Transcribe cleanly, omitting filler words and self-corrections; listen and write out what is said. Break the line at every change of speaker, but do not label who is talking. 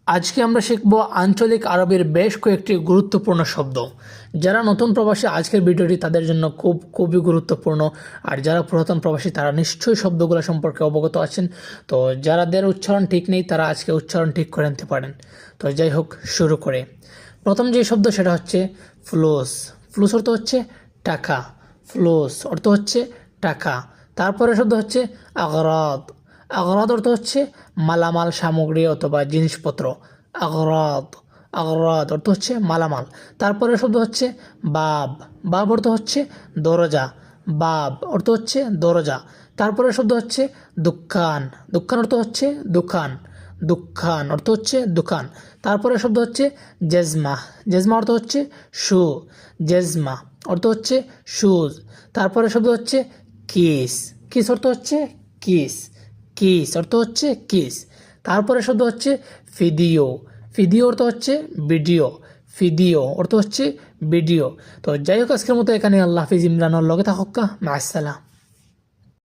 আজকে আমরা শিখব আঞ্চলিক আরবের বেশ কয়েকটি গুরুত্বপূর্ণ শব্দ। যারা নতুন প্রবাসী আজকের ভিডিওটি তাদের জন্য খুবই গুরুত্বপূর্ণ। আর যারা পুরাতন প্রবাসী তারা নিশ্চয়ই শব্দগুলো সম্পর্কে অবগত আছেন। তো যাদের উচ্চারণ ঠিক নেই তারা আজকে উচ্চারণ ঠিক করে নিতে পারেন। তো যাই হোক, শুরু করে প্রথম যে শব্দ সেটা হচ্ছে ফ্লুস। ফ্লুস অর্থ হচ্ছে টাকা। ফ্লুস অর্থ হচ্ছে টাকা। তারপরে শব্দ হচ্ছে আগরাদ। আগরাদ অর্থ হচ্ছে মালামাল, সামগ্রী অথবা জিনিসপত্র। আগরাদ। আগরাদ অর্থ হচ্ছে মালামাল। তারপরে শব্দ হচ্ছে বাব। বাব অর্থ হচ্ছে দরজা। বাব অর্থ হচ্ছে দরজা। তারপরে শব্দ হচ্ছে দোকান। দোকান অর্থ হচ্ছে দোকান। দোকান অর্থ হচ্ছে দোকান। তারপরে শব্দ হচ্ছে জেজমা। জেজমা অর্থ হচ্ছে শু। জেজমা অর্থ হচ্ছে শুজ। তারপরে শব্দ হচ্ছে কিস। কিস অর্থ হচ্ছে কিস। কিস অর্থ হচ্ছে কিস। তারপরে শব্দ হচ্ছে ভিডিও। ভিডিও অর্থ হচ্ছে ভিডিও। ভিডিও অর্থ হচ্ছে ভিডিও। তো যাই হোক, আজকের মতো এখানে। আল্লাহ হাফিজ। ইমরানুর লগে থাকা, মা আসসালাম।